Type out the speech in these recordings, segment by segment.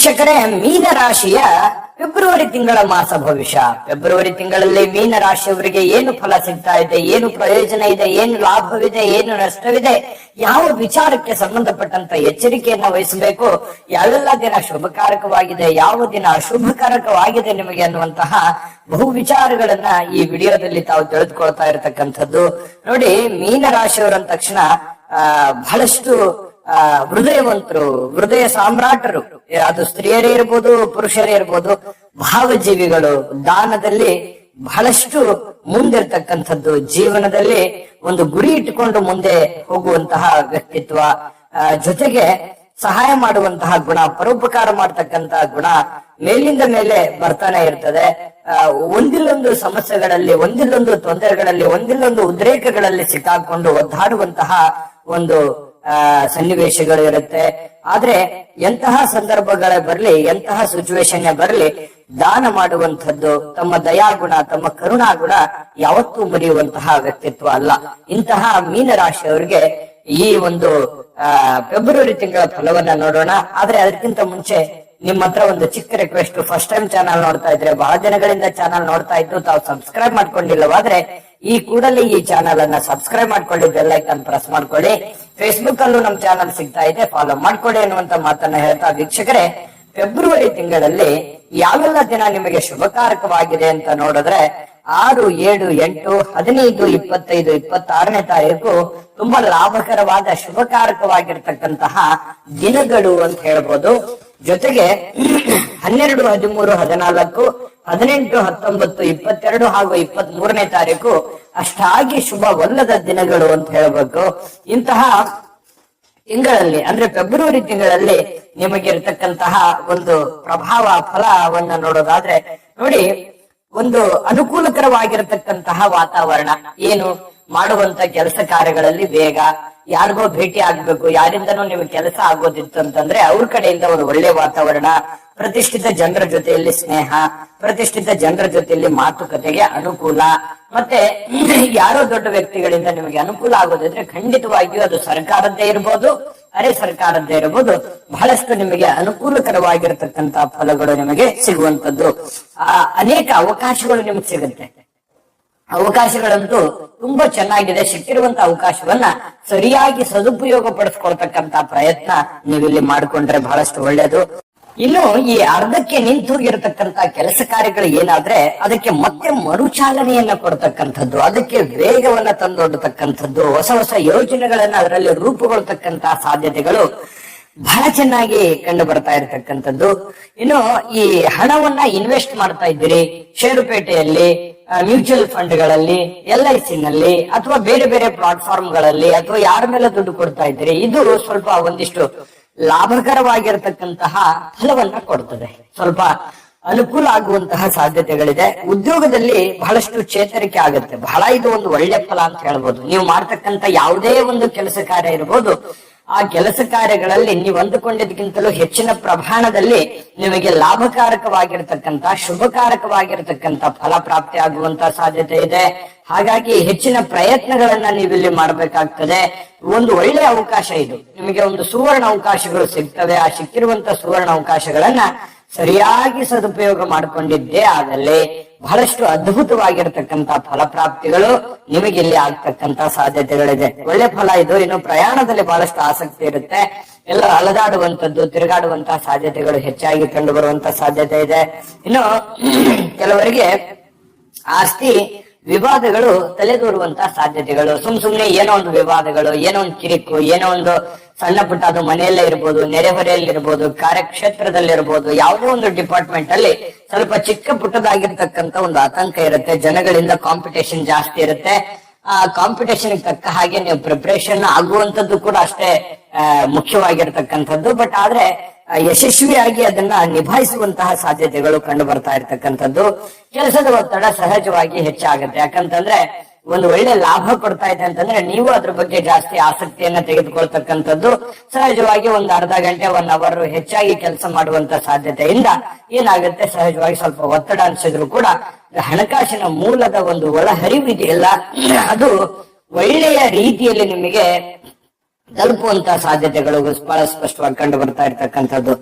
ವೀಕ್ಷಕರೇ, ಮೀನ ರಾಶಿಯ ಫೆಬ್ರವರಿ ತಿಂಗಳ ಮಾಸ ಭವಿಷ್ಯ. ಫೆಬ್ರವರಿ ತಿಂಗಳಲ್ಲಿ ಮೀನ ರಾಶಿಯವರಿಗೆ ಏನು ಫಲ ಸಿಗ್ತಾ ಇದೆ, ಏನು ಪ್ರಯೋಜನ ಇದೆ, ಏನು ಲಾಭವಿದೆ, ಏನು ನಷ್ಟವಿದೆ, ಯಾವ ವಿಚಾರಕ್ಕೆ ಸಂಬಂಧಪಟ್ಟಂತ ಎಚ್ಚರಿಕೆಯನ್ನ ವಹಿಸಬೇಕು, ಯಾವೆಲ್ಲ ದಿನ ಶುಭಕಾರಕವಾಗಿದೆ, ಯಾವ ದಿನ ಅಶುಭಕಾರಕವಾಗಿದೆ ನಿಮಗೆ ಅನ್ನುವಂತಹ ಬಹು ವಿಚಾರಗಳನ್ನ ಈ ವಿಡಿಯೋದಲ್ಲಿ ತಾವು ತಿಳಿದುಕೊಳ್ತಾ ಇರತಕ್ಕಂಥದ್ದು. ನೋಡಿ, ಮೀನ ರಾಶಿಯವರಂದ ತಕ್ಷಣ ಬಹಳಷ್ಟು ಹೃದಯವಂತರು, ಹೃದಯ ಸಾಮ್ರಾಟರು, ಅದು ಸ್ತ್ರೀಯರೇ ಇರ್ಬೋದು, ಪುರುಷರೇ ಇರ್ಬೋದು, ಭಾವಜೀವಿಗಳು, ದಾನದಲ್ಲಿ ಬಹಳಷ್ಟು ಮುಂದಿರ್ತಕ್ಕಂಥದ್ದು, ಜೀವನದಲ್ಲಿ ಒಂದು ಗುರಿ ಇಟ್ಟುಕೊಂಡು ಮುಂದೆ ಹೋಗುವಂತಹ ವ್ಯಕ್ತಿತ್ವ, ಜೊತೆಗೆ ಸಹಾಯ ಮಾಡುವಂತಹ ಗುಣ, ಪರೋಪಕಾರ ಮಾಡತಕ್ಕಂತಹ ಗುಣ ಮೇಲಿಂದ ಮೇಲೆ ಬರ್ತಾನೆ ಇರ್ತದೆ. ಒಂದಿಲ್ಲೊಂದು ಸಮಸ್ಯೆಗಳಲ್ಲಿ, ಒಂದಿಲ್ಲೊಂದು ತೊಂದರೆಗಳಲ್ಲಿ, ಒಂದಿಲ್ಲೊಂದು ಉದ್ರೇಕಗಳಲ್ಲಿ ಸಿಕ್ಕಾಕೊಂಡು ಒದ್ದಾಡುವಂತಹ ಒಂದು ಸನ್ನಿವೇಶಗಳು ಇರುತ್ತೆ. ಆದ್ರೆ ಎಂತಹ ಸಂದರ್ಭಗಳ ಬರಲಿ, ಎಂತಹ ಸಿಚುವೇಶನ್ ಬರಲಿ, ದಾನ ಮಾಡುವಂಥದ್ದು, ತಮ್ಮ ದಯಾಗುಣ, ತಮ್ಮ ಕರುಣಾಗುಣ ಯಾವತ್ತೂ ಮರೆಯುವಂತಹ ವ್ಯಕ್ತಿತ್ವ ಅಲ್ಲ. ಇಂತಹ ಮೀನರಾಶಿಯವರಿಗೆ ಈ ಒಂದು ಫೆಬ್ರವರಿ ತಿಂಗಳ ಫಲವನ್ನ ನೋಡೋಣ. ಆದ್ರೆ ಅದಕ್ಕಿಂತ ಮುಂಚೆ ನಿಮ್ಮ ಹತ್ರ ಒಂದು ಚಿಕ್ಕ ರಿಕ್ವೆಸ್ಟ್. ಫಸ್ಟ್ ಟೈಮ್ ಚಾನಲ್ ನೋಡ್ತಾ ಇದ್ರೆ, ಬಹಳ ದಿನಗಳಿಂದ ಚಾನಲ್ ನೋಡ್ತಾ ಇದ್ದು ತಾವು ಸಬ್ಸ್ಕ್ರೈಬ್ ಮಾಡ್ಕೊಂಡಿಲ್ಲವಾದ್ರೆ ಈ ಕೂಡಲೇ ಈ ಚಾನಲ್ ಅನ್ನ ಸಬ್ಸ್ಕ್ರೈಬ್ ಮಾಡ್ಕೊಳ್ಳಿ, ಬೆಲ್ ಐಕಾನ್ ಪ್ರೆಸ್ ಮಾಡ್ಕೊಳ್ಳಿ. ಫೇಸ್ಬುಕ್ ಅಲ್ಲೂ ನಮ್ಮ ಚಾನಲ್ ಸಿಗ್ತಾ ಇದೆ, ಫಾಲೋ ಮಾಡ್ಕೊಳ್ಳಿ ಅನ್ನುವಂತ ಮಾತನ್ನ ಹೇಳ್ತಾ, ವೀಕ್ಷಕರೇ, ಫೆಬ್ರವರಿ ತಿಂಗಳಲ್ಲಿ ಯಾವೆಲ್ಲ ದಿನ ನಿಮಗೆ ಶುಭಕಾರಕವಾಗಿದೆ ಅಂತ ನೋಡಿದ್ರೆ 6, 7, 8, 15, 25, 26ನೇ ತಾರೀಕು ತುಂಬಾ ಲಾಭಕರವಾದ ಶುಭಕಾರಕವಾಗಿರ್ತಕ್ಕಂತಹ ದಿನಗಳು ಅಂತ ಹೇಳ್ಬೋದು. ಜೊತೆಗೆ 12, 13, 14, 18, 19, 22 ಹಾಗೂ 23ನೇ ತಾರೀಕು ಅಷ್ಟಾಗಿ ಶುಭವಲ್ಲದ ದಿನಗಳು ಅಂತ ಹೇಳ್ಬೇಕು. ಇಂತಹ ತಿಂಗಳಲ್ಲಿ, ಅಂದ್ರೆ ಫೆಬ್ರವರಿ ತಿಂಗಳಲ್ಲಿ ನಿಮಗಿರ್ತಕ್ಕಂತಹ ಒಂದು ಪ್ರಭಾವ, ಫಲವನ್ನ ನೋಡೋದಾದ್ರೆ ನೋಡಿ, ಒಂದು ಅನುಕೂಲಕರವಾಗಿರತಕ್ಕಂತಹ ವಾತಾವರಣ, ಏನು ಮಾಡುವಂತ ಕೆಲಸ ಕಾರ್ಯಗಳಲ್ಲಿ ವೇಗ, ಯಾರಿಗೋ ಭೇಟಿ ಆಗ್ಬೇಕು, ಯಾರಿಂದನೂ ನಿಮಗೆ ಕೆಲಸ ಆಗೋದಿತ್ತು ಅಂತಂದ್ರೆ ಅವ್ರ ಕಡೆಯಿಂದ ಒಂದು ಒಳ್ಳೆ ವಾತಾವರಣ, ಪ್ರತಿಷ್ಠಿತ ಜನರ ಜೊತೆಯಲ್ಲಿ ಸ್ನೇಹ, ಪ್ರತಿಷ್ಠಿತ ಜನರ ಜೊತೆಯಲ್ಲಿ ಮಾತುಕತೆಗೆ ಅನುಕೂಲ, ಮತ್ತೆ ಯಾರೋ ದೊಡ್ಡ ವ್ಯಕ್ತಿಗಳಿಂದ ನಿಮಗೆ ಅನುಕೂಲ ಆಗೋದಿದ್ರೆ ಖಂಡಿತವಾಗಿಯೂ ಅದು ಸರ್ಕಾರದ್ದೇ ಇರ್ಬೋದು, ಅರೆ ಸರ್ಕಾರದ್ದೇ ಇರಬಹುದು, ಬಹಳಷ್ಟು ನಿಮಗೆ ಅನುಕೂಲಕರವಾಗಿರತಕ್ಕಂತ ಫಲಗಳು ನಿಮಗೆ ಸಿಗುವಂತದ್ದು. ಅನೇಕ ಅವಕಾಶಗಳು ನಿಮಗೆ ಸಿಗುತ್ತೆ. ಅವಕಾಶಗಳಂತೂ ತುಂಬಾ ಚೆನ್ನಾಗಿದೆ. ಸಿಕ್ಕಿರುವಂತ ಅವಕಾಶವನ್ನ ಸರಿಯಾಗಿ ಸದುಪಯೋಗ ಪಡಿಸ್ಕೊಳ್ತಕ್ಕಂತ ಪ್ರಯತ್ನ ನೀವಿಲ್ಲಿ ಮಾಡಿಕೊಂಡ್ರೆ ಬಹಳಷ್ಟು ಒಳ್ಳೇದು. ಇನ್ನು ಈ ಅರ್ಧಕ್ಕೆ ನಿಂತು ಹೋಗಿರತಕ್ಕಂತ ಕೆಲಸ ಕಾರ್ಯಗಳು ಏನಾದ್ರೆ ಅದಕ್ಕೆ ಮತ್ತೆ ಮರುಚಾಲನೆಯನ್ನ ಕೊಡ್ತಕ್ಕಂಥದ್ದು, ಅದಕ್ಕೆ ವೇಗವನ್ನ ತಂದೊಡ್ಡತಕ್ಕಂಥದ್ದು, ಹೊಸ ಹೊಸ ಯೋಜನೆಗಳನ್ನ ಅದರಲ್ಲಿ ರೂಪುಗೊಳ್ತಕ್ಕಂತಹ ಸಾಧ್ಯತೆಗಳು ಬಹಳ ಚೆನ್ನಾಗಿ ಕಂಡು ಬರ್ತಾ ಇರತಕ್ಕಂಥದ್ದು. ಇನ್ನು ಈ ಹಣವನ್ನ ಇನ್ವೆಸ್ಟ್ ಮಾಡ್ತಾ ಇದ್ದೀರಿ ಷೇರುಪೇಟೆಯಲ್ಲಿ, ಮ್ಯೂಚುವಲ್ ಫಂಡ್ಗಳಲ್ಲಿ, LIC ನಲ್ಲಿ, ಅಥವಾ ಬೇರೆ ಬೇರೆ ಪ್ಲಾಟ್ಫಾರ್ಮ್ಗಳಲ್ಲಿ, ಅಥವಾ ಯಾರ ಮೇಲೆ ದುಡ್ಡು ಕೊಡ್ತಾ ಇದ್ದೀರಿ, ಇದು ಸ್ವಲ್ಪ ಒಂದಿಷ್ಟು ಲಾಭಕರವಾಗಿರತಕ್ಕಂತಹ ಫಲವನ್ನ ಕೊಡ್ತದೆ, ಸ್ವಲ್ಪ ಅನುಕೂಲ ಆಗುವಂತಹ ಸಾಧ್ಯತೆಗಳಿದೆ. ಉದ್ಯೋಗದಲ್ಲಿ ಬಹಳಷ್ಟು ಚೇತರಿಕೆ ಆಗುತ್ತೆ. ಬಹಳ ಇದು ಒಂದು ಒಳ್ಳೆ ಫಲ ಅಂತ ಹೇಳ್ಬೋದು. ನೀವು ಮಾಡ್ತಕ್ಕಂತ ಯಾವುದೇ ಒಂದು ಕೆಲಸ ಕಾರ್ಯ ಇರಬಹುದು, ಆ ಕೆಲಸ ಕಾರ್ಯಗಳಲ್ಲಿ ನೀವು ಅಂದುಕೊಂಡಿದ್ದಕ್ಕಿಂತಲೂ ಹೆಚ್ಚಿನ ಪ್ರಮಾಣದಲ್ಲಿ ನಿಮಗೆ ಲಾಭಕಾರಕವಾಗಿರ್ತಕ್ಕಂತ, ಶುಭಕಾರಕವಾಗಿರ್ತಕ್ಕಂತ ಫಲ ಪ್ರಾಪ್ತಿ ಆಗುವಂತ ಸಾಧ್ಯತೆ ಇದೆ. ಹಾಗಾಗಿ ಹೆಚ್ಚಿನ ಪ್ರಯತ್ನಗಳನ್ನ ನೀವಿಲ್ಲಿ ಮಾಡಬೇಕಾಗ್ತದೆ. ಒಂದು ಒಳ್ಳೆ ಅವಕಾಶ ಇದು, ನಿಮಗೆ ಒಂದು ಸುವರ್ಣ ಅವಕಾಶಗಳು ಸಿಗ್ತವೆ. ಆ ಸಿಕ್ಕಿರುವಂತ ಸುವರ್ಣ ಅವಕಾಶಗಳನ್ನ ಸರಿಯಾಗಿ ಸದುಪಯೋಗ ಮಾಡಿಕೊಂಡಿದ್ದೇ ಆದಲ್ಲಿ ಬಹಳಷ್ಟು ಅದ್ಭುತವಾಗಿರ್ತಕ್ಕಂತ ಫಲಪ್ರಾಪ್ತಿಗಳು ನಿಮಗೆ ಇಲ್ಲಿ ಆಗ್ತಕ್ಕಂತ ಸಾಧ್ಯತೆಗಳಿದೆ. ಒಳ್ಳೆ ಫಲ ಇದು. ಇನ್ನು ಪ್ರಯಾಣದಲ್ಲಿ ಬಹಳಷ್ಟು ಆಸಕ್ತಿ ಇರುತ್ತೆ. ಎಲ್ಲ ಅಲದಾಡುವಂತದ್ದು, ತಿರುಗಾಡುವಂತಹ ಸಾಧ್ಯತೆಗಳು ಹೆಚ್ಚಾಗಿ ಕಂಡು ಬರುವಂತ ಸಾಧ್ಯತೆ ಇದೆ. ಇನ್ನು ಕೆಲವರಿಗೆ ಆಸ್ತಿ ವಿವಾದಗಳು ತಲೆದೂರುವಂತಹ ಸಾಧ್ಯತೆಗಳು, ಸುಮ್ನೆ ಏನೋ ಒಂದು ವಿವಾದಗಳು, ಏನೋ ಒಂದು ಕಿರಿಕು, ಏನೋ ಒಂದು ಸಣ್ಣ ಪುಟ್ಟ, ಅದು ಮನೆಯಲ್ಲೇ ಇರ್ಬೋದು, ನೆರೆಹೊರೆಯಲ್ಲಿ ಇರ್ಬೋದು, ಕಾರ್ಯಕ್ಷೇತ್ರದಲ್ಲಿರ್ಬೋದು, ಯಾವುದೇ ಒಂದು ಡಿಪಾರ್ಟ್ಮೆಂಟ್ ಅಲ್ಲಿ ಸ್ವಲ್ಪ ಚಿಕ್ಕ ಪುಟ್ಟದಾಗಿರ್ತಕ್ಕಂತ ಒಂದು ಆತಂಕ ಇರುತ್ತೆ. ಜನಗಳಿಂದ ಕಾಂಪಿಟೇಷನ್ ಜಾಸ್ತಿ ಇರುತ್ತೆ. ಆ ಕಾಂಪಿಟೇಷನ್ ತಕ್ಕ ಹಾಗೆ ನೀವು ಪ್ರಿಪರೇಷನ್ ಆಗುವಂತದ್ದು ಕೂಡ ಅಷ್ಟೇ ಮುಖ್ಯವಾಗಿರ್ತಕ್ಕಂಥದ್ದು. ಬಟ್ ಆದ್ರೆ ಯಶಸ್ವಿಯಾಗಿ ಅದನ್ನ ನಿಭಾಯಿಸುವಂತಹ ಸಾಧ್ಯತೆಗಳು ಕಂಡು ಬರ್ತಾ ಇರ್ತಕ್ಕಂಥದ್ದು. ಕೆಲಸದ ಒತ್ತಡ ಸಹಜವಾಗಿ ಹೆಚ್ಚಾಗುತ್ತೆ. ಯಾಕಂತಂದ್ರೆ ಒಂದು ಒಳ್ಳೆ ಲಾಭ ಕೊಡ್ತಾ ಇದೆ ಅಂತಂದ್ರೆ ನೀವು ಅದ್ರ ಬಗ್ಗೆ ಜಾಸ್ತಿ ಆಸಕ್ತಿಯನ್ನ ತೆಗೆದುಕೊಳ್ತಕ್ಕಂಥದ್ದು. ಸಹಜವಾಗಿ ಒಂದು ಅರ್ಧ ಗಂಟೆ, 1 ಅವರ್ ಹೆಚ್ಚಾಗಿ ಕೆಲಸ ಮಾಡುವಂತ ಸಾಧ್ಯತೆಯಿಂದ ಏನಾಗುತ್ತೆ, ಸಹಜವಾಗಿ ಸ್ವಲ್ಪ ಒತ್ತಡ ಅನ್ಸಿದ್ರು ಕೂಡ ಹಣಕಾಸಿನ ಮೂಲದ ಒಂದು ಒಳಹರಿವು ಇದೆಯಲ್ಲ, ಅದು ಒಳ್ಳೆಯ ರೀತಿಯಲ್ಲಿ ನಿಮಗೆ ತಲುಪುವಂತ ಸಾಧ್ಯತೆಗಳು ಬಹಳ ಸ್ಪಷ್ಟವಾಗಿ ಕಂಡು ಬರ್ತಾ ಇರ್ತಕ್ಕಂಥದ್ದು.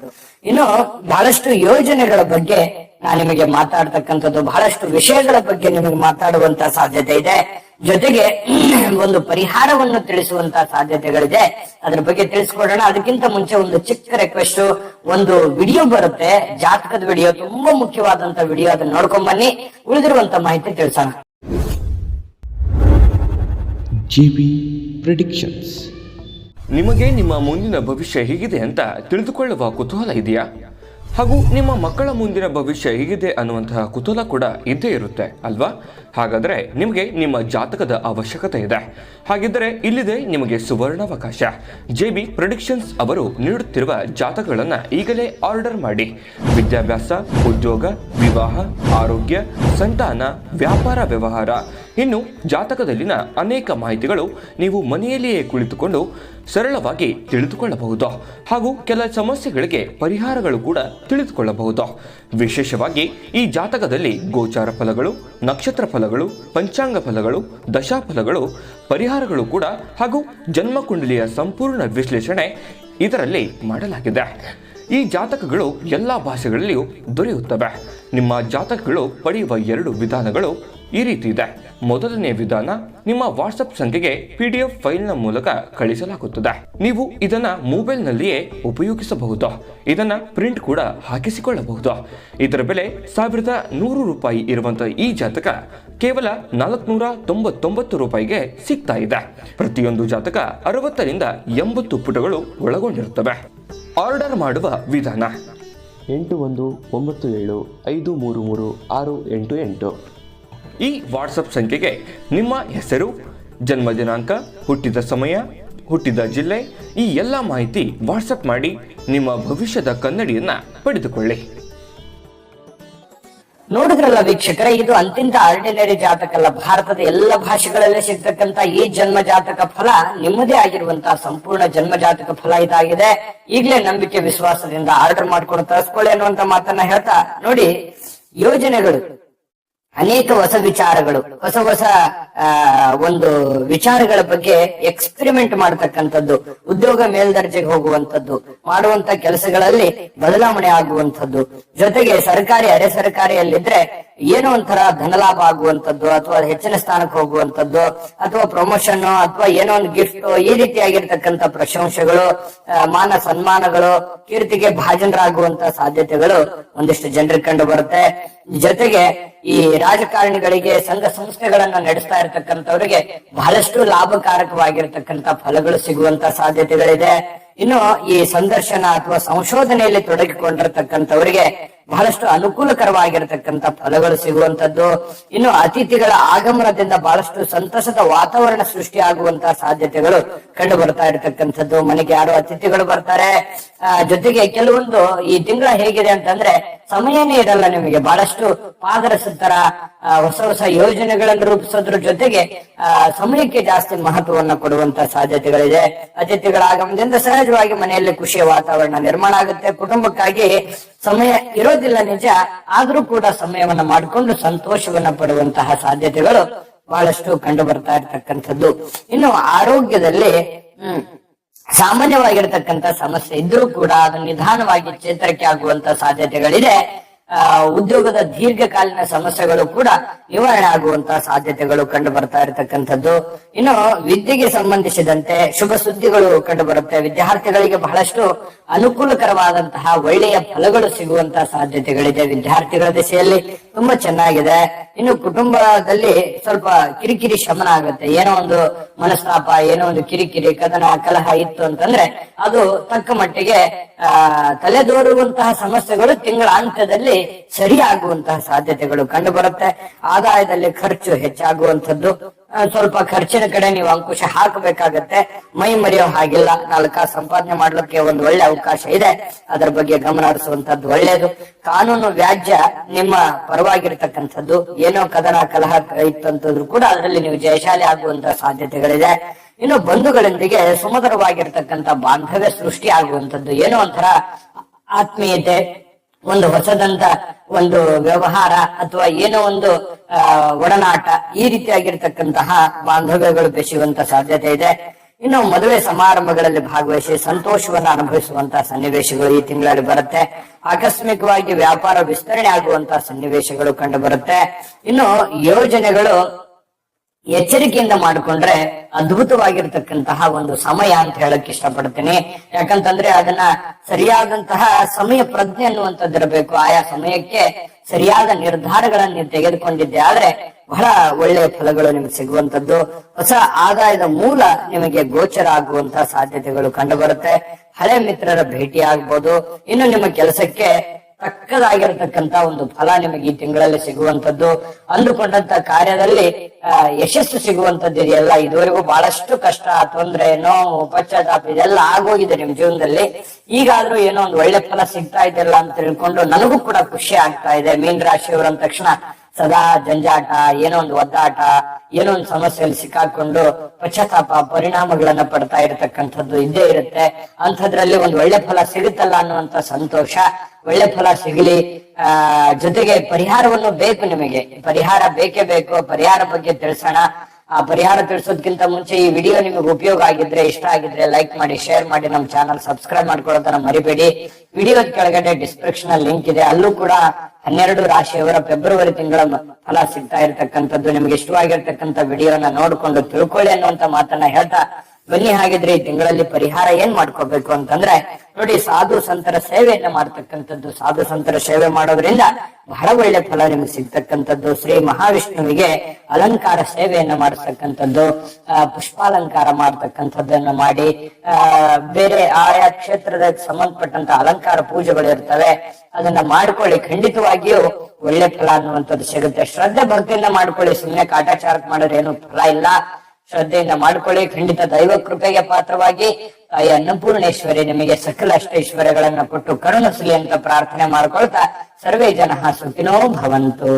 ಇನ್ನು ಬಹಳಷ್ಟು ಯೋಜನೆಗಳ ಬಗ್ಗೆ ನಾನು ನಿಮಗೆ ಮಾತಾಡ್ತಕ್ಕಂಥದ್ದು, ಬಹಳಷ್ಟು ವಿಷಯಗಳ ಬಗ್ಗೆ ನಿಮಗೆ ಮಾತಾಡುವಂತ ಸಾಧ್ಯತೆ ಇದೆ. ಜೊತೆಗೆ ಒಂದು ಪರಿಹಾರವನ್ನು ತಿಳಿಸುವಂತ ಸಾಧ್ಯತೆಗಳಿದೆ. ಅದ್ರ ಬಗ್ಗೆ ತಿಳಿಸ್ಕೊಡೋಣ. ಅದಕ್ಕಿಂತ ಮುಂಚೆ ಒಂದು ಚಿಕ್ಕ ರಿಕ್ವೆಸ್ಟ್, ಒಂದು ವಿಡಿಯೋ ಬರುತ್ತೆ, ಜಾತಕದ ವಿಡಿಯೋ, ತುಂಬಾ ಮುಖ್ಯವಾದಂತ ವಿಡಿಯೋ, ಅದನ್ನ ನೋಡ್ಕೊಂಡ್ ಬನ್ನಿ. ಉಳಿದಿರುವಂತ ಮಾಹಿತಿ ತಿಳಿಸೋಣ. JB Predictions. ನಿಮಗೆ ನಿಮ್ಮ ಮುಂದಿನ ಭವಿಷ್ಯ ಹೇಗಿದೆ ಅಂತ ತಿಳಿದುಕೊಳ್ಳುವ ಕುತೂಹಲ ಇದೆಯಾ? ಹಾಗೂ ನಿಮ್ಮ ಮಕ್ಕಳ ಮುಂದಿನ ಭವಿಷ್ಯ ಹೇಗಿದೆ ಅನ್ನುವಂತಹ ಕುತೂಹಲ ಕೂಡ ಇದ್ದೇ ಇರುತ್ತೆ ಅಲ್ವಾ? ಹಾಗಾದರೆ ನಿಮಗೆ ನಿಮ್ಮ ಜಾತಕದ ಅವಶ್ಯಕತೆ ಇದೆ. ಹಾಗಿದ್ದರೆ ಇಲ್ಲಿದೆ ನಿಮಗೆ ಸುವರ್ಣಾವಕಾಶ. JB Predictions ಅವರು ನೀಡುತ್ತಿರುವ ಜಾತಕಗಳನ್ನು ಈಗಲೇ ಆರ್ಡರ್ ಮಾಡಿ. ವಿದ್ಯಾಭ್ಯಾಸ, ಉದ್ಯೋಗ, ವಿವಾಹ, ಆರೋಗ್ಯ, ಸಂತಾನ, ವ್ಯಾಪಾರ ವ್ಯವಹಾರ, ಇನ್ನು ಜಾತಕದಲ್ಲಿನ ಅನೇಕ ಮಾಹಿತಿಗಳು ನೀವು ಮನೆಯಲ್ಲಿಯೇ ಕುಳಿತುಕೊಂಡು ಸರಳವಾಗಿ ತಿಳಿದುಕೊಳ್ಳಬಹುದು. ಹಾಗೂ ಕೆಲ ಸಮಸ್ಯೆಗಳಿಗೆ ಪರಿಹಾರಗಳು ಕೂಡ ತಿಳಿದುಕೊಳ್ಳಬಹುದು. ವಿಶೇಷವಾಗಿ ಈ ಜಾತಕದಲ್ಲಿ ಗೋಚಾರ ಫಲಗಳು, ನಕ್ಷತ್ರ ಫಲಗಳು, ಪಂಚಾಂಗ ಫಲಗಳು, ದಶಾಫಲಗಳು, ಪರಿಹಾರಗಳು ಕೂಡ ಹಾಗೂ ಜನ್ಮಕುಂಡಲಿಯ ಸಂಪೂರ್ಣ ವಿಶ್ಲೇಷಣೆ ಇದರಲ್ಲಿ ಮಾಡಲಾಗಿದೆ. ಈ ಜಾತಕಗಳು ಎಲ್ಲ ಭಾಷೆಗಳಲ್ಲಿಯೂ ದೊರೆಯುತ್ತವೆ. ನಿಮ್ಮ ಜಾತಕಗಳು ಪಡೆಯುವ 2 ವಿಧಾನಗಳು ಈ ರೀತಿ ಇದೆ. ಮೊದಲನೇ ವಿಧಾನ, ನಿಮ್ಮ ವಾಟ್ಸಪ್ ಸಂಖ್ಯೆಗೆ PDF ಫೈಲ್ನ ಮೂಲಕ ಕಳಿಸಲಾಗುತ್ತದೆ. ನೀವು ಇದನ್ನ ಮೊಬೈಲ್ನಲ್ಲಿಯೇ ಉಪಯೋಗಿಸಬಹುದು. ಇದನ್ನ ಪ್ರಿಂಟ್ ಕೂಡ ಹಾಕಿಸಿಕೊಳ್ಳಬಹುದು. ಇದರ ಬೆಲೆ 1100 ರೂಪಾಯಿ ಇರುವಂತಹ ಈ ಜಾತಕ ಕೇವಲ 499 ರೂಪಾಯಿಗೆ ಸಿಗ್ತಾ ಇದೆ. ಪ್ರತಿಯೊಂದು ಜಾತಕ 60 ರಿಂದ 80 ಪುಟಗಳು ಒಳಗೊಂಡಿರುತ್ತವೆ. ಆರ್ಡರ್ ಮಾಡುವ ವಿಧಾನ: 8197533688. ಈ ವಾಟ್ಸಪ್ ಸಂಖ್ಯೆಗೆ ನಿಮ್ಮ ಹೆಸರು, ಜನ್ಮ ದಿನಾಂಕ, ಹುಟ್ಟಿದ ಸಮಯ, ಹುಟ್ಟಿದ ಜಿಲ್ಲೆ, ಈ ಎಲ್ಲ ಮಾಹಿತಿ ವಾಟ್ಸಪ್ ಮಾಡಿ ನಿಮ್ಮ ಭವಿಷ್ಯದ ಕನ್ನಡಿಯನ್ನ ಪಡೆದುಕೊಳ್ಳಿ. ನೋಡಿದ್ರಲ್ಲ ವೀಕ್ಷಕರೇ, ಇದು ಅಂತಿಂತ ಆರ್ಡಿನರಿ ಜಾತಕ ಅಲ್ಲ. ಭಾರತದ ಎಲ್ಲ ಭಾಷೆಗಳಲ್ಲಿ ಸಿಗ್ತಕ್ಕಂತ ಈ ಜನ್ಮ ಜಾತಕ ಫಲ ನಿಮ್ಮದೇ ಆಗಿರುವಂತಹ ಸಂಪೂರ್ಣ ಜನ್ಮ ಜಾತಕ ಫಲ ಇದಾಗಿದೆ. ಈಗಲೇ ನಂಬಿಕೆ ವಿಶ್ವಾಸದಿಂದ ಆರ್ಡರ್ ಮಾಡ್ಕೊಂಡು ತರಿಸ್ಕೊಳ್ಳಿ ಅನ್ನುವಂತ ಮಾತನ್ನ ಹೇಳ್ತಾ, ನೋಡಿ, ಯೋಜನೆಗಳು, ಅನೇಕ ಹೊಸ ವಿಚಾರಗಳು, ಹೊಸ ಒಂದು ವಿಚಾರಗಳ ಬಗ್ಗೆ ಎಕ್ಸ್ಪೆರಿಮೆಂಟ್ ಮಾಡತಕ್ಕಂಥದ್ದು, ಉದ್ಯೋಗ ಮೇಲ್ದರ್ಜೆಗೆ ಹೋಗುವಂತದ್ದು, ಮಾಡುವಂತ ಕೆಲಸಗಳಲ್ಲಿ ಬದಲಾವಣೆ ಆಗುವಂತದ್ದು, ಜೊತೆಗೆ ಸರ್ಕಾರಿ ಅರೆ ಸರ್ಕಾರಿಯಲ್ಲಿದ್ರೆ ಏನೋ ಒಂಥರ ಧನಲಾಭ ಆಗುವಂತದ್ದು, ಅಥವಾ ಹೆಚ್ಚಿನ ಸ್ಥಾನಕ್ಕೆ ಹೋಗುವಂತದ್ದು, ಅಥವಾ ಪ್ರಮೋಷನ್, ಅಥವಾ ಏನೋ ಒಂದು ಗಿಫ್ಟ್, ಈ ರೀತಿಯಾಗಿರ್ತಕ್ಕಂಥ ಪ್ರಶಂಸೆಗಳು, ಮಾನ ಸನ್ಮಾನಗಳು, ಕೀರ್ತಿಗೆ ಭಾಜನರಾಗುವಂತ ಸಾಧ್ಯತೆಗಳು ಒಂದಿಷ್ಟು ಜನರಿಗೆ ಕಂಡು ಬರುತ್ತೆ. ಜೊತೆಗೆ ಈ ರಾಜಕಾರಣಿಗಳಿಗೆ, ಸಂಘ ಸಂಸ್ಥೆಗಳನ್ನ ನಡೆಸ್ತಾ ಇರತಕ್ಕಂಥವ್ರಿಗೆ ಬಹಳಷ್ಟು ಲಾಭಕಾರಕವಾಗಿರ್ತಕ್ಕಂಥ ಫಲಗಳು ಸಿಗುವಂತ ಸಾಧ್ಯತೆಗಳಿದೆ. ಇನ್ನು ಈ ಸಂದರ್ಶನ ಅಥವಾ ಸಂಶೋಧನೆಯಲ್ಲಿ ತೊಡಗಿಕೊಂಡಿರ್ತಕ್ಕಂಥವರಿಗೆ ಬಹಳಷ್ಟು ಅನುಕೂಲಕರವಾಗಿರತಕ್ಕಂಥ ಫಲಗಳು ಸಿಗುವಂತದ್ದು. ಇನ್ನು ಅತಿಥಿಗಳ ಆಗಮನದಿಂದ ಬಹಳಷ್ಟು ಸಂತಸದ ವಾತಾವರಣ ಸೃಷ್ಟಿಯಾಗುವಂತಹ ಸಾಧ್ಯತೆಗಳು ಕಂಡು ಬರ್ತಾ ಇರತಕ್ಕಂಥದ್ದು. ಮನೆಗೆ ಯಾರು ಅತಿಥಿಗಳು ಬರ್ತಾರೆ. ಜೊತೆಗೆ ಕೆಲವೊಂದು ಈ ತಿಂಗಳ ಹೇಗಿದೆ ಅಂತಂದ್ರೆ ಸಮಯನೇ ಇರಲ್ಲ ನಿಮಗೆ. ಬಹಳಷ್ಟು ಪಾದರಸತ್ತರ ಹೊಸ ಯೋಜನೆಗಳನ್ನು ರೂಪಿಸೋದ್ರ ಜೊತೆಗೆ ಸಮಯಕ್ಕೆ ಜಾಸ್ತಿ ಮಹತ್ವವನ್ನು ಕೊಡುವಂತ ಸಾಧ್ಯತೆಗಳಿದೆ. ಅತಿಥಿಗಳ ಆಗಮನದಿಂದ ಸಹಜವಾಗಿ ಮನೆಯಲ್ಲಿ ಖುಷಿಯ ವಾತಾವರಣ ನಿರ್ಮಾಣ ಆಗುತ್ತೆ. ಕುಟುಂಬಕ್ಕಾಗಿ ಸಮಯ ಇರೋದಿಲ್ಲ ನಿಜ, ಆದ್ರೂ ಕೂಡ ಸಮಯವನ್ನ ಮಾಡಿಕೊಂಡು ಸಂತೋಷವನ್ನ ಪಡುವಂತಹ ಸಾಧ್ಯತೆಗಳು ಬಹಳಷ್ಟು ಕಂಡು ಬರ್ತಾ ಇರ್ತಕ್ಕಂಥದ್ದು. ಇನ್ನು ಆರೋಗ್ಯದಲ್ಲಿ ಸಾಮಾನ್ಯವಾಗಿರ್ತಕ್ಕಂಥ ಸಮಸ್ಯೆ ಇದ್ರೂ ಕೂಡ ಅದನ್ನು ನಿಧಾನವಾಗಿ ಚೇತರಿಕೆ ಆಗುವಂತ ಸಾಧ್ಯತೆಗಳಿದೆ. ಉದ್ಯೋಗದ ದೀರ್ಘಕಾಲೀನ ಸಮಸ್ಯೆಗಳು ಕೂಡ ನಿವಾರಣೆ ಆಗುವಂತಹ ಸಾಧ್ಯತೆಗಳು ಕಂಡು ಬರ್ತಾ ಇರತಕ್ಕಂಥದ್ದು. ಇನ್ನು ವಿದ್ಯೆಗೆ ಸಂಬಂಧಿಸಿದಂತೆ ಶುಭ ಸುದ್ದಿಗಳು ಕಂಡು ಬರುತ್ತೆ. ವಿದ್ಯಾರ್ಥಿಗಳಿಗೆ ಬಹಳಷ್ಟು ಅನುಕೂಲಕರವಾದಂತಹ ಒಳ್ಳೆಯ ಫಲಗಳು ಸಿಗುವಂತಹ ಸಾಧ್ಯತೆಗಳಿದೆ. ವಿದ್ಯಾರ್ಥಿಗಳ ದಿಶೆಯಲ್ಲಿ ತುಂಬಾ ಚೆನ್ನಾಗಿದೆ. ಇನ್ನು ಕುಟುಂಬದಲ್ಲಿ ಸ್ವಲ್ಪ ಕಿರಿಕಿರಿ ಶಮನ ಆಗುತ್ತೆ. ಏನೋ ಒಂದು ಮನಸ್ತಾಪ, ಏನೋ ಒಂದು ಕಿರಿಕಿರಿ, ಕದನ, ಕಲಹ ಇತ್ತು ಅಂತಂದ್ರೆ ಅದು ತಕ್ಕ ಮಟ್ಟಿಗೆ ತಲೆದೋರುವಂತಹ ಸಮಸ್ಯೆಗಳು ತಿಂಗಳ ಅಂತ್ಯದಲ್ಲಿ ಸರಿಯಾಗುವಂತಹ ಸಾಧ್ಯತೆಗಳು ಕಂಡು ಬರುತ್ತೆ. ಆದಾಯದಲ್ಲಿ ಖರ್ಚು ಹೆಚ್ಚಾಗುವಂಥದ್ದು, ಸ್ವಲ್ಪ ಖರ್ಚಿನ ಕಡೆ ನೀವು ಅಂಕುಶ ಹಾಕಬೇಕಾಗತ್ತೆ. ಮೈ ಮರೆಯೋ ಹಾಗಿಲ್ಲ. 4 ಸಂಪಾದನೆ ಮಾಡ್ಲಿಕ್ಕೆ ಒಂದು ಒಳ್ಳೆ ಅವಕಾಶ ಇದೆ. ಅದರ ಬಗ್ಗೆ ಗಮನ ಹರಿಸುವಂತದ್ದು ಒಳ್ಳೆಯದು. ಕಾನೂನು ವ್ಯಾಜ್ಯ ನಿಮ್ಮ ಪರವಾಗಿರ್ತಕ್ಕಂಥದ್ದು. ಏನೋ ಕದನ ಕಲಹ ಇತ್ತಂತಂದ್ರೂ ಕೂಡ ಅದರಲ್ಲಿ ನೀವು ಜಯಶಾಲಿ ಆಗುವಂತಹ ಸಾಧ್ಯತೆಗಳಿದೆ. ಇನ್ನು ಬಂಧುಗಳೊಂದಿಗೆ ಸುಮಧುರವಾಗಿರ್ತಕ್ಕಂಥ ಬಾಂಧವ್ಯ ಸೃಷ್ಟಿ ಆಗುವಂಥದ್ದು, ಏನೋ ಒಂಥರ ಆತ್ಮೀಯತೆ, ಒಂದು ಹೊಸದಂತ ಒಂದು ವ್ಯವಹಾರ ಅಥವಾ ಏನೋ ಒಂದು ಒಡನಾಟ, ಈ ರೀತಿಯಾಗಿರ್ತಕ್ಕಂತಹ ಬಾಂಧವ್ಯಗಳು ಬೆಸೆಯುವಂತ ಸಾಧ್ಯತೆ ಇದೆ. ಇನ್ನು ಮದುವೆ ಸಮಾರಂಭಗಳಲ್ಲಿ ಭಾಗವಹಿಸಿ ಸಂತೋಷವನ್ನ ಅನುಭವಿಸುವಂತಹ ಸನ್ನಿವೇಶಗಳು ಈ ತಿಂಗಳಲ್ಲಿ ಬರುತ್ತೆ. ಆಕಸ್ಮಿಕವಾಗಿ ವ್ಯಾಪಾರ ವಿಸ್ತರಣೆ ಆಗುವಂತಹ ಸನ್ನಿವೇಶಗಳು ಕಂಡು ಬರುತ್ತೆ. ಇನ್ನು ಯೋಜನೆಗಳು ಎಚ್ಚರಿಕೆಯಿಂದ ಮಾಡಿಕೊಂಡ್ರೆ ಅದ್ಭುತವಾಗಿರ್ತಕ್ಕಂತಹ ಒಂದು ಸಮಯ ಅಂತ ಹೇಳಕ್ ಇಷ್ಟಪಡ್ತೀನಿ. ಯಾಕಂತಂದ್ರೆ ಅದನ್ನ ಸರಿಯಾದಂತಹ ಸಮಯ ಪ್ರಜ್ಞೆ ಅನ್ನುವಂಥದ್ದಿರಬೇಕು. ಆಯಾ ಸಮಯಕ್ಕೆ ಸರಿಯಾದ ನಿರ್ಧಾರಗಳನ್ನು ನೀವು ತೆಗೆದುಕೊಂಡಿದ್ದೆ ಆದ್ರೆ ಬಹಳ ಒಳ್ಳೆಯ ಫಲಗಳು ನಿಮಗೆ ಸಿಗುವಂತದ್ದು. ಹೊಸ ಆದಾಯದ ಮೂಲ ನಿಮಗೆ ಗೋಚರ ಆಗುವಂತಹ ಸಾಧ್ಯತೆಗಳು ಕಂಡು ಬರುತ್ತೆ. ಹಳೆ ಮಿತ್ರರ ಭೇಟಿ ಆಗ್ಬೋದು. ಇನ್ನು ನಿಮ್ಮ ಕೆಲಸಕ್ಕೆ ತಕ್ಕದಾಗಿರತಕ್ಕಂತ ಒಂದು ಫಲ ನಿಮಗೆ ಈ ತಿಂಗಳಲ್ಲಿ ಸಿಗುವಂತದ್ದು. ಅಂದುಕೊಂಡಂತ ಕಾರ್ಯದಲ್ಲಿ ಯಶಸ್ಸು ಸಿಗುವಂತದ್ದು ಇದೆಯಲ್ಲ. ಇದುವರೆಗೂ ಬಹಳಷ್ಟು ಕಷ್ಟ, ತೊಂದ್ರೆ, ನೋವು, ಪಶ್ಚಾತ್ತಾಪ ಇದೆಲ್ಲ ಆಗೋಗಿದೆ ನಿಮ್ ಜೀವನದಲ್ಲಿ. ಈಗಾದ್ರೂ ಏನೋ ಒಂದು ಒಳ್ಳೆ ಫಲ ಸಿಗ್ತಾ ಇದೆಯಲ್ಲ ಅಂತ ತಿಳ್ಕೊಂಡು ನನಗೂ ಕೂಡ ಖುಷಿ ಆಗ್ತಾ ಇದೆ. ಮೀನ ರಾಶಿಯವರು ಅಂದ ತಕ್ಷಣ ಸದಾ ಜಂಜಾಟ, ಏನೋ ಒಂದು ಒದ್ದಾಟ, ಏನೋ ಒಂದು ಸಮಸ್ಯೆಯಲ್ಲಿ ಸಿಕ್ಕಾಕೊಂಡು ಪಶ್ಚಾತ್ತಾಪ ಪರಿಣಾಮಗಳನ್ನ ಪಡ್ತಾ ಇರತಕ್ಕಂಥದ್ದು ಇದ್ದೇ ಇರುತ್ತೆ. ಅಂಥದ್ರಲ್ಲಿ ಒಂದು ಒಳ್ಳೆ ಫಲ ಸಿಗುತ್ತಲ್ಲ ಅನ್ನುವಂತ ಸಂತೋಷ. ಒಳ್ಳೆ ಫಲ ಸಿಗಲಿ. ಜೊತೆಗೆ ಪರಿಹಾರವನ್ನು ಬೇಕು ನಿಮಗೆ. ಪರಿಹಾರ ಬೇಕೇ ಬೇಕು. ಪರಿಹಾರ ಬಗ್ಗೆ ತಿಳಿಸೋಣ. ಆ ಪರಿಹಾರ ತಿಳಿಸೋದಕ್ಕಿಂತ ಮುಂಚೆ ಈ ವಿಡಿಯೋ ನಿಮಗೆ ಉಪಯೋಗ ಆಗಿದ್ರೆ, ಇಷ್ಟ ಆಗಿದ್ರೆ ಲೈಕ್ ಮಾಡಿ, ಶೇರ್ ಮಾಡಿ, ನಮ್ಮ ಚಾನಲ್ ಸಬ್ಸ್ಕ್ರೈಬ್ ಮಾಡ್ಕೊಳ್ಳೋದನ್ನ ಮರಿಬೇಡಿ. ವಿಡಿಯೋದ ಕೆಳಗಡೆ ಡಿಸ್ಕ್ರಿಪ್ಷನ್ ಅಲ್ಲಿ ಲಿಂಕ್ ಇದೆ. ಅಲ್ಲೂ ಕೂಡ 12 ರಾಶಿಯವರ ಫೆಬ್ರವರಿ ತಿಂಗಳ ಫಲ ಸಿಗ್ತಾ ಇರತಕ್ಕಂಥದ್ದು. ನಿಮ್ಗೆ ಇಷ್ಟವಾಗಿರ್ತಕ್ಕಂಥ ವಿಡಿಯೋನ ನೋಡ್ಕೊಂಡು ತಿಳ್ಕೊಳ್ಳಿ ಅನ್ನುವಂತ ಮಾತನ್ನ ಹೇಳ್ತಾ ಬನ್ನಿ. ಹಾಗಿದ್ರೆ ಈ ತಿಂಗಳಲ್ಲಿ ಪರಿಹಾರ ಏನ್ ಮಾಡ್ಕೋಬೇಕು ಅಂತಂದ್ರೆ ನೋಡಿ, ಸಾಧು ಸಂತರ ಸೇವೆಯನ್ನ ಮಾಡ್ತಕ್ಕಂಥದ್ದು. ಸಾಧು ಸಂತರ ಸೇವೆ ಮಾಡೋದ್ರಿಂದ ಬಹಳ ಒಳ್ಳೆ ಫಲ ನಿಮ್ಗೆ ಸಿಗ್ತಕ್ಕಂಥದ್ದು. ಶ್ರೀ ಮಹಾವಿಷ್ಣುವಿಗೆ ಅಲಂಕಾರ ಸೇವೆಯನ್ನ ಮಾಡಿಸ್ತಕ್ಕಂಥದ್ದು, ಪುಷ್ಪಾಲಂಕಾರ ಮಾಡ್ತಕ್ಕಂಥದ್ದನ್ನ ಮಾಡಿ, ಬೇರೆ ಆಯಾ ಕ್ಷೇತ್ರದ ಸಂಬಂಧಪಟ್ಟಂತ ಅಲಂಕಾರ ಪೂಜೆಗಳು ಇರ್ತವೆ, ಅದನ್ನ ಮಾಡ್ಕೊಳ್ಳಿ. ಖಂಡಿತವಾಗಿಯೂ ಒಳ್ಳೆ ಫಲ ಅನ್ನುವಂಥದ್ದು ಸಿಗುತ್ತೆ. ಶ್ರದ್ಧೆ ಭಕ್ತಿಯಿಂದ ಮಾಡ್ಕೊಳ್ಳಿ. ಸುಮ್ಮನೆ ಕಾಟಾಚಾರಕ್ಕೆ ಮಾಡಿದ್ರೆ ಏನು ಫಲ ಇಲ್ಲ. ಶ್ರದ್ಧೆಯಿಂದ ಮಾಡ್ಕೊಳ್ಳಿ. ಖಂಡಿತ ದೈವ ಕೃಪೆಗೆ ಪಾತ್ರವಾಗಿ ತಾಯಿ ಅನ್ನಪೂರ್ಣೇಶ್ವರಿ ನಿಮಗೆ ಸಕಲ ಅಷ್ಟೈಶ್ವರ್ಯಗಳನ್ನ ಕೊಟ್ಟು ಕರುಣಿಸಲಿ ಅಂತ ಪ್ರಾರ್ಥನೆ ಮಾಡ್ಕೊಳ್ತಾ ಸರ್ವೇ ಜನಃ ಸುಖಿನೋ ಭವಂತು.